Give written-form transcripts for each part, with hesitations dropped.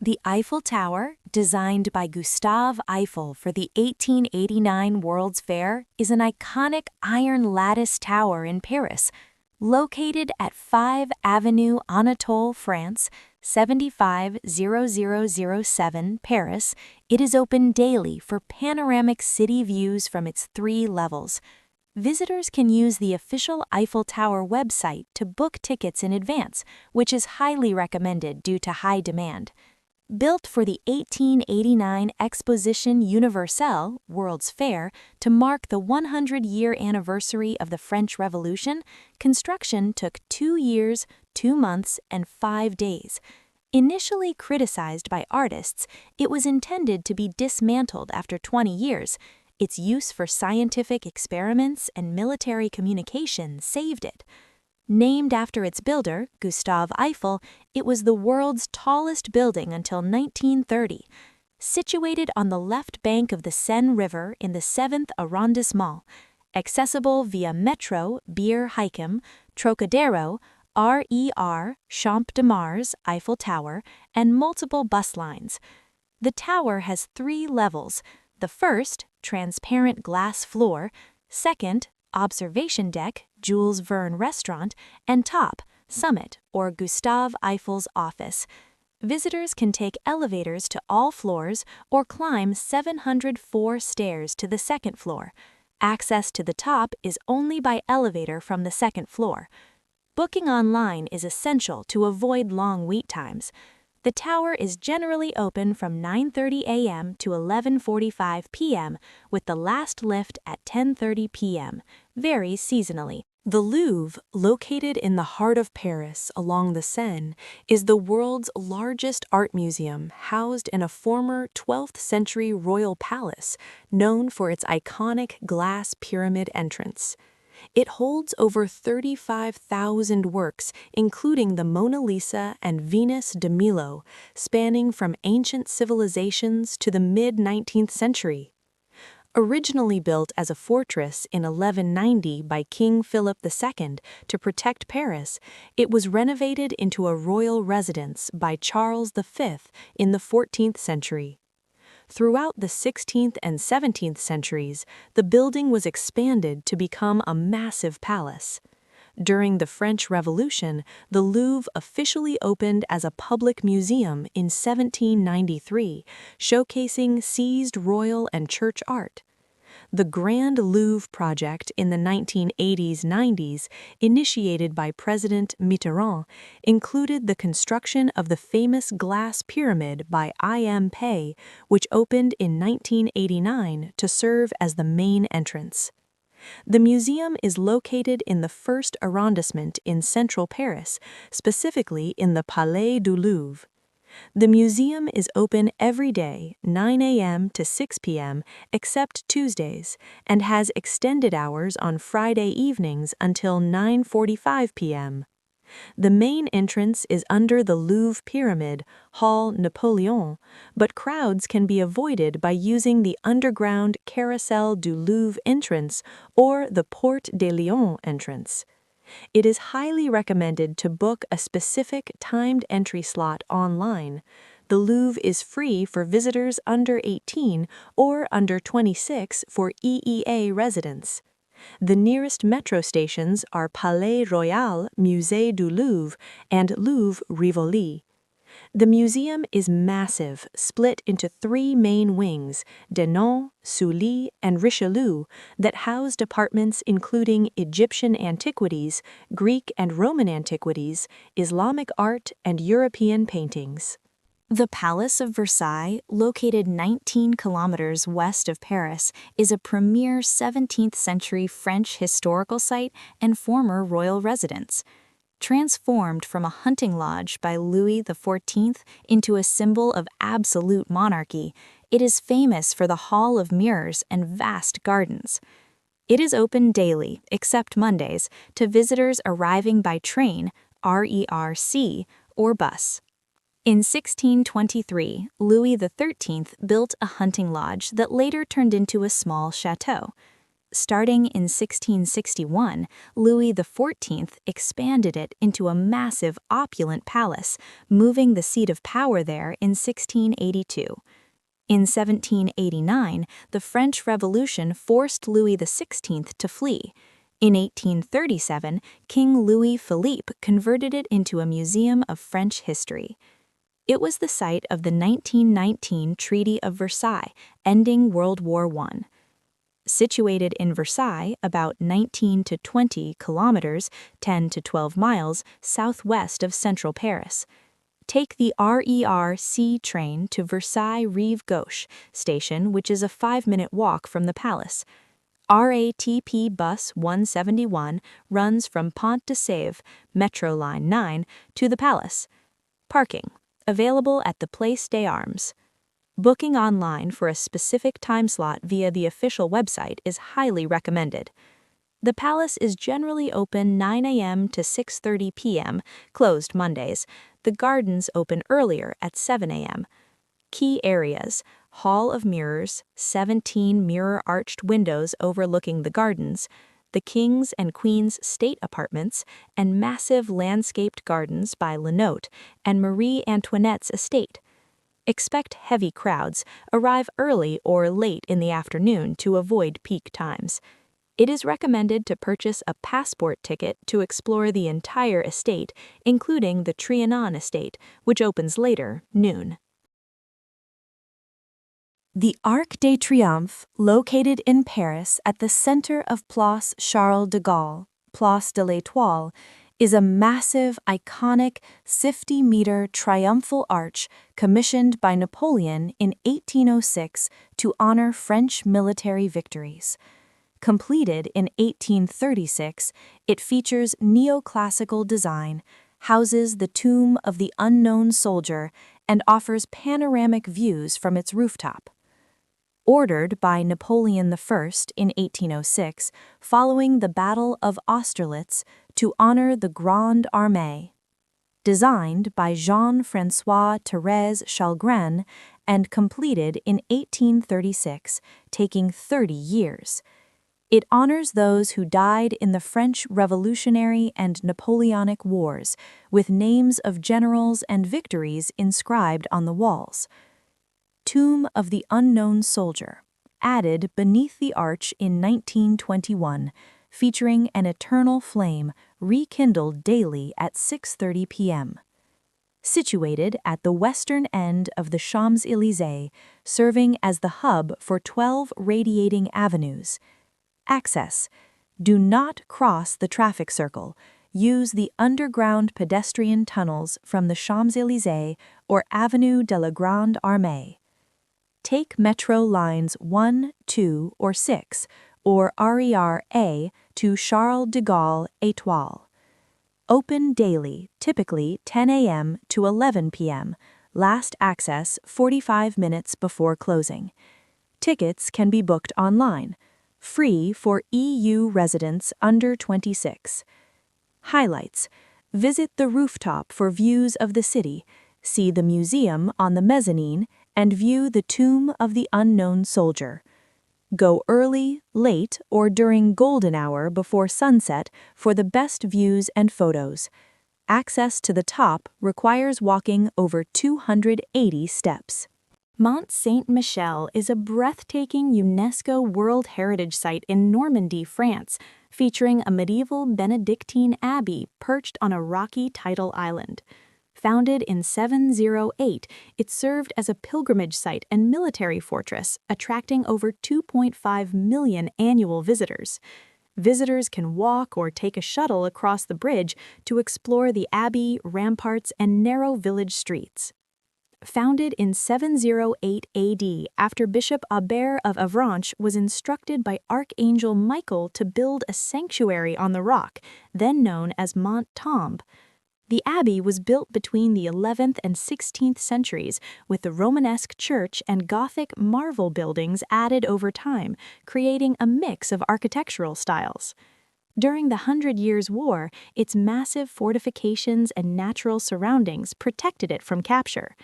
The Eiffel Tower, designed by Gustave Eiffel for the 1889 World's Fair, is an iconic iron lattice tower in Paris. Located at 5 Avenue Anatole, France, 750007, Paris, it is open daily for panoramic city views from its 3 levels. Visitors can use the official Eiffel Tower website to book tickets in advance, which is highly recommended due to high demand. Built for the 1889 Exposition Universelle, World's Fair, to mark the 100-year anniversary of the French Revolution, construction took 2 years, 2 months, and 5 days. Initially criticized by artists, it was intended to be dismantled after 20 years. Its use for scientific experiments and military communication saved it. Named after its builder, Gustave Eiffel, it was the world's tallest building until 1930. Situated on the left bank of the Seine River in the 7th arrondissement, accessible via Metro, Beer Hykem, Trocadero, RER, Champ de Mars, Eiffel Tower, and multiple bus lines. The tower has 3 levels. The first, transparent glass floor; second, observation deck, Jules Verne restaurant; and top, summit, or Gustave Eiffel's office. Visitors can take elevators to all floors or climb 704 stairs to the 2nd floor. Access to the top is only by elevator from the 2nd floor. Booking online is essential to avoid long wait times. The tower is generally open from 9:30 a.m. to 11:45 p.m., with the last lift at 10:30 p.m., varies seasonally. The Louvre, located in the heart of Paris along the Seine, is the world's largest art museum housed in a former 12th century royal palace known for its iconic glass pyramid entrance. It holds over 35,000 works, including the Mona Lisa and Venus de Milo, spanning from ancient civilizations to the mid-19th century. Originally built as a fortress in 1190 by King Philip II to protect Paris, it was renovated into a royal residence by Charles V in the 14th century. Throughout the 16th and 17th centuries, the building was expanded to become a massive palace. During the French Revolution, the Louvre officially opened as a public museum in 1793, showcasing seized royal and church art. The Grand Louvre project in the 1980s-90s, initiated by President Mitterrand, included the construction of the famous glass pyramid by I.M. Pei, which opened in 1989 to serve as the main entrance. The museum is located in the 1st arrondissement in central Paris, specifically in the Palais du Louvre. The museum is open every day, 9 a.m. to 6 p.m., except Tuesdays, and has extended hours on Friday evenings until 9:45 p.m. The main entrance is under the Louvre Pyramid, Hall Napoleon, but crowds can be avoided by using the underground Carrousel du Louvre entrance or the Porte de Lyon entrance. It is highly recommended to book a specific timed entry slot online. The Louvre is free for visitors under 18 or under 26 for EEA residents. The nearest metro stations are Palais Royal, Musée du Louvre, and Louvre Rivoli. The museum is massive, split into 3 main wings, Denon, Sully, and Richelieu, that house departments including Egyptian antiquities, Greek and Roman antiquities, Islamic art, and European paintings. The Palace of Versailles, located 19 kilometers west of Paris, is a premier 17th-century French historical site and former royal residence. Transformed from a hunting lodge by Louis XIV into a symbol of absolute monarchy, it is famous for the Hall of Mirrors and vast gardens. It is open daily, except Mondays, to visitors arriving by train, RERC, or bus. In 1623, Louis XIII built a hunting lodge that later turned into a small chateau. Starting in 1661, Louis XIV expanded it into a massive, opulent palace, moving the seat of power there in 1682. In 1789, the French Revolution forced Louis XVI to flee. In 1837, King Louis Philippe converted it into a museum of French history. It was the site of the 1919 Treaty of Versailles, ending World War I. Situated in Versailles, about 19 to 20 kilometers, 10 to 12 miles, southwest of central Paris. Take the RER-C train to Versailles Rive Gauche station, which is a 5-minute walk from the palace. RATP Bus 171 runs from Pont de Sèvres, Metro Line 9, to the palace. Parking, available at the Place des Armes. Booking online for a specific time slot via the official website is highly recommended. The palace is generally open 9 a.m. to 6:30 p.m., closed Mondays. The gardens open earlier at 7 a.m. Key areas: Hall of Mirrors, 17 mirror-arched windows overlooking the gardens, the King's and Queen's state apartments, and massive landscaped gardens by Lenotte and Marie Antoinette's estate. Expect heavy crowds. Arrive early or late in the afternoon to avoid peak times. It is recommended to purchase a passport ticket to explore the entire estate, including the Trianon estate, which opens later, noon. The Arc de Triomphe, located in Paris at the center of Place Charles de Gaulle, Place de l'Étoile, is a massive, iconic, 50-meter triumphal arch commissioned by Napoleon in 1806 to honor French military victories. Completed in 1836, it features neoclassical design, houses the tomb of the unknown soldier, and offers panoramic views from its rooftop. Ordered by Napoleon I in 1806, following the Battle of Austerlitz, to honor the Grande Armée. Designed by Jean-François Thérèse Chalgrin and completed in 1836, taking 30 years. It honors those who died in the French Revolutionary and Napoleonic Wars, with names of generals and victories inscribed on the walls. Tomb of the Unknown Soldier, added beneath the arch in 1921, featuring an eternal flame rekindled daily at 6:30 p.m. Situated at the western end of the Champs-Élysées, serving as the hub for 12 radiating avenues. Access: do not cross the traffic circle. Use the underground pedestrian tunnels from the Champs-Élysées or Avenue de la Grande Armée. Take Metro Lines 1, 2, or 6, or RER-A to Charles de Gaulle Étoile. Open daily, typically 10 a.m. to 11 p.m., last access 45 minutes before closing. Tickets can be booked online. Free for EU residents under 26. Highlights: visit the rooftop for views of the city, see the museum on the mezzanine, and view the Tomb of the Unknown Soldier. Go early, late, or during golden hour before sunset for the best views and photos. Access to the top requires walking over 280 steps. Mont-Saint-Michel is a breathtaking UNESCO World Heritage Site in Normandy, France, featuring a medieval Benedictine abbey perched on a rocky tidal island. Founded in 708, it served as a pilgrimage site and military fortress, attracting over 2.5 million annual visitors. Visitors can walk or take a shuttle across the bridge to explore the abbey, ramparts, and narrow village streets. Founded in 708 AD after Bishop Aubert of Avranches was instructed by Archangel Michael to build a sanctuary on the rock, then known as Mont Tombe. The abbey was built between the 11th and 16th centuries, with the Romanesque church and Gothic marvel buildings added over time, creating a mix of architectural styles. During the 100 Years' War, its massive fortifications and natural surroundings protected it from capture.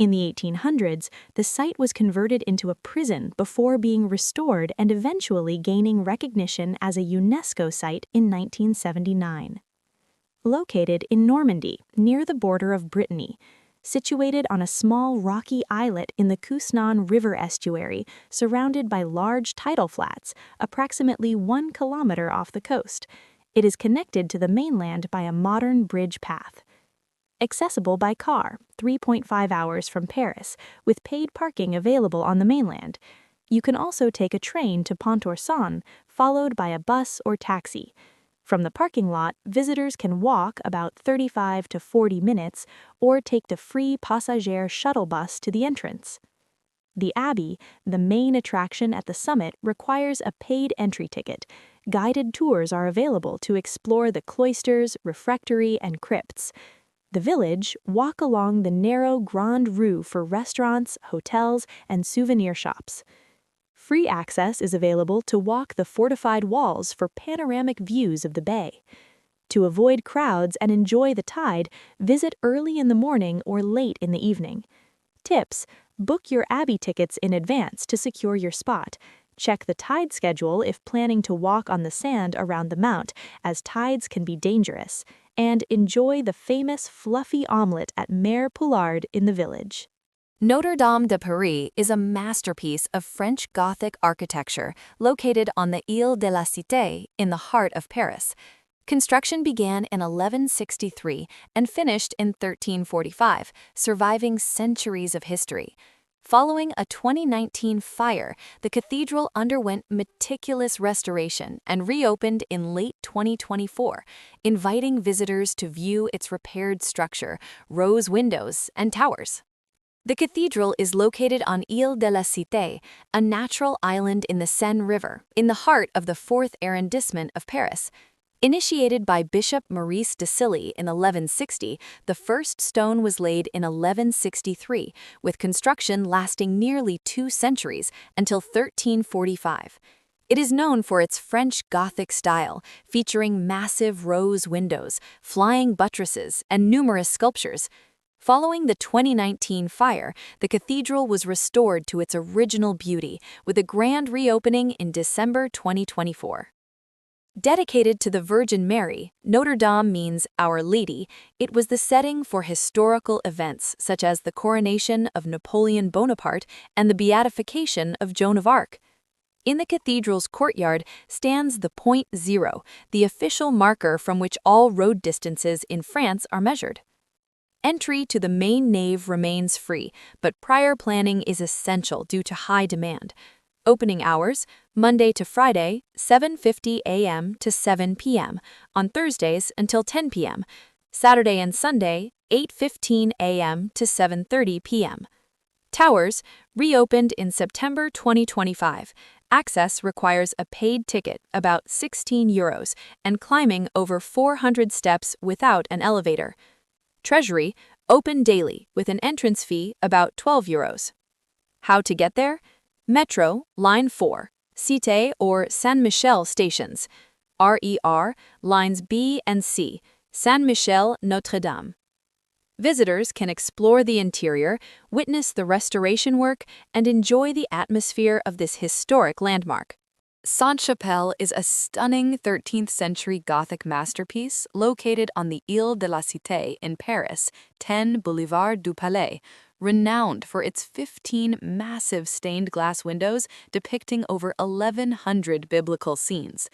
In the 1800s, the site was converted into a prison before being restored and eventually gaining recognition as a UNESCO site in 1979. Located in Normandy, near the border of Brittany, situated on a small rocky islet in the Couesnon River estuary surrounded by large tidal flats, approximately 1 kilometer off the coast, it is connected to the mainland by a modern bridge path. Accessible by car, 3.5 hours from Paris, with paid parking available on the mainland. You can also take a train to Pont-à-Mousson, followed by a bus or taxi. From the parking lot, visitors can walk about 35 to 40 minutes or take the free passager shuttle bus to the entrance. The Abbey, the main attraction at the summit, requires a paid entry ticket. Guided tours are available to explore the cloisters, refectory, and crypts. The village, walk along the narrow Grande Rue for restaurants, hotels, and souvenir shops. Free access is available to walk the fortified walls for panoramic views of the bay. To avoid crowds and enjoy the tide, visit early in the morning or late in the evening. Tips: book your Abbey tickets in advance to secure your spot. Check the tide schedule if planning to walk on the sand around the mount, as tides can be dangerous. And enjoy the famous fluffy omelette at Mère Poulard in the village. Notre-Dame de Paris is a masterpiece of French Gothic architecture located on the Île de la Cité in the heart of Paris. Construction began in 1163 and finished in 1345, surviving centuries of history. Following a 2019 fire, the cathedral underwent meticulous restoration and reopened in late 2024, inviting visitors to view its repaired structure, rose windows, and towers. The cathedral is located on Île de la Cité, a natural island in the Seine River, in the heart of the 4th arrondissement of Paris. Initiated by Bishop Maurice de Silly in 1160, the first stone was laid in 1163, with construction lasting nearly 2 centuries until 1345. It is known for its French Gothic style, featuring massive rose windows, flying buttresses, and numerous sculptures. Following the 2019 fire, the cathedral was restored to its original beauty, with a grand reopening in December 2024. Dedicated to the Virgin Mary, Notre Dame means Our Lady. It was the setting for historical events such as the coronation of Napoleon Bonaparte and the beatification of Joan of Arc. In the cathedral's courtyard stands the Point Zero, the official marker from which all road distances in France are measured. Entry to the main nave remains free, but prior planning is essential due to high demand. Opening hours, Monday to Friday, 7:50 a.m. to 7 p.m., on Thursdays until 10 p.m., Saturday and Sunday, 8:15 a.m. to 7:30 p.m. Towers, reopened in September 2025. Access requires a paid ticket, about €16, and climbing over 400 steps without an elevator. Treasury, open daily, with an entrance fee about €12. How to get there? Metro, Line 4, Cité or Saint-Michel stations. RER, Lines B and C, Saint-Michel, Notre-Dame. Visitors can explore the interior, witness the restoration work, and enjoy the atmosphere of this historic landmark. Sainte-Chapelle is a stunning 13th-century Gothic masterpiece located on the Île de la Cité in Paris, 10 Boulevard du Palais, renowned for its 15 massive stained glass windows depicting over 1,100 biblical scenes.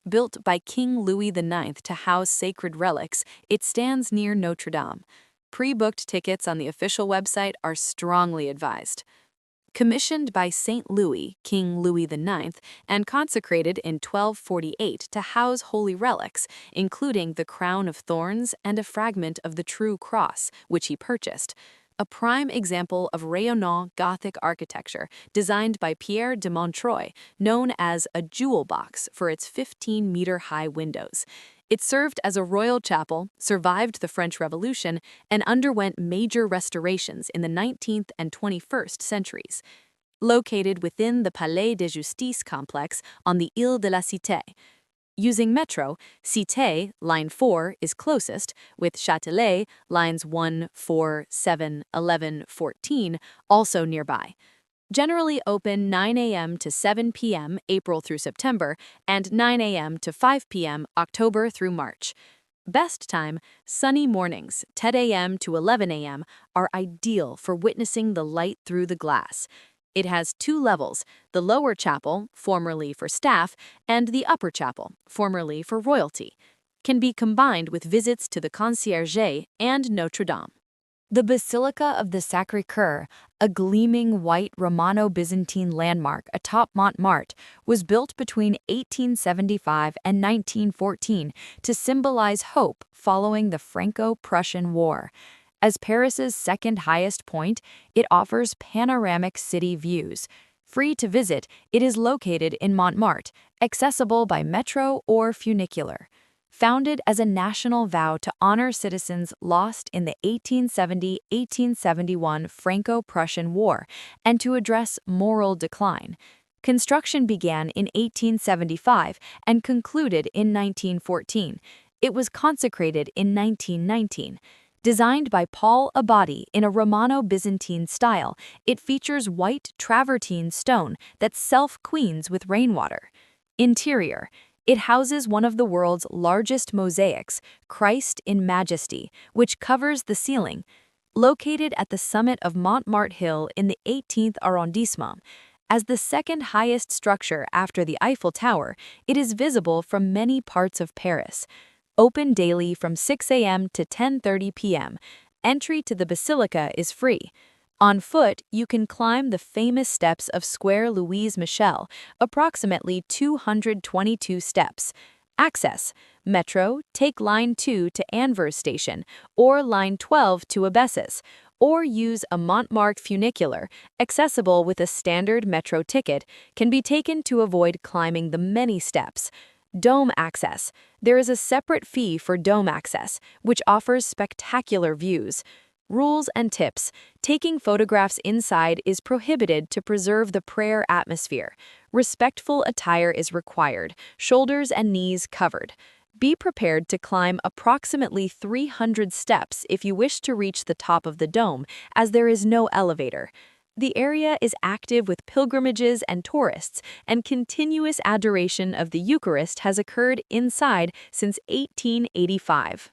Built by King Louis IX to house sacred relics, it stands near Notre-Dame. Pre-booked tickets on the official website are strongly advised. Commissioned by Saint Louis, King Louis IX, and consecrated in 1248 to house holy relics, including the crown of thorns and a fragment of the true cross, which he purchased. A prime example of rayonnant Gothic architecture designed by Pierre de Montreuil, known as a jewel box for its 15-meter-high windows. It served as a royal chapel, survived the French Revolution, and underwent major restorations in the 19th and 21st centuries. Located within the Palais de Justice complex on the Île de la Cité, Using metro, Cité, line 4, is closest, with Châtelet, lines 1, 4, 7, 11, 14, also nearby. Generally open 9 a.m. to 7 p.m. April through September and 9 a.m. to 5 p.m. October through March. Best time, sunny mornings, 10 a.m. to 11 a.m., are ideal for witnessing the light through the glass. It has 2 levels, the lower chapel, formerly for staff, and the upper chapel, formerly for royalty. Can be combined with visits to the Conciergerie and Notre-Dame. The Basilica of the Sacré-Cœur, a gleaming white Romano-Byzantine landmark atop Montmartre, was built between 1875 and 1914 to symbolize hope following the Franco-Prussian War. As Paris's second highest point, it offers panoramic city views. Free to visit, it is located in Montmartre, accessible by metro or funicular. Founded as a national vow to honor citizens lost in the 1870-1871 Franco-Prussian War and to address moral decline. Construction began in 1875 and concluded in 1914. It was consecrated in 1919. Designed by Paul Abadi in a Romano-Byzantine style, it features white travertine stone that self-cleans with rainwater. Interior. It houses one of the world's largest mosaics, Christ in Majesty, which covers the ceiling. Located at the summit of Montmartre Hill in the 18th arrondissement, as the second highest structure after the Eiffel Tower, it is visible from many parts of Paris. Open daily from 6 a.m. to 10:30 p.m. Entry to the Basilica is free. On foot, you can climb the famous steps of Square Louise Michel, approximately 222 steps. Access: Metro, take line 2 to Anvers Station, or line 12 to Abesses, or use a Montmartre funicular, accessible with a standard metro ticket, can be taken to avoid climbing the many steps. Dome access. There is a separate fee for dome access, which offers spectacular views. Rules and tips. Taking photographs inside is prohibited to preserve the prayer atmosphere. Respectful attire is required, shoulders and knees covered. Be prepared to climb approximately 300 steps if you wish to reach the top of the dome, as there is no elevator. The area is active with pilgrimages and tourists, and continuous adoration of the Eucharist has occurred inside since 1885.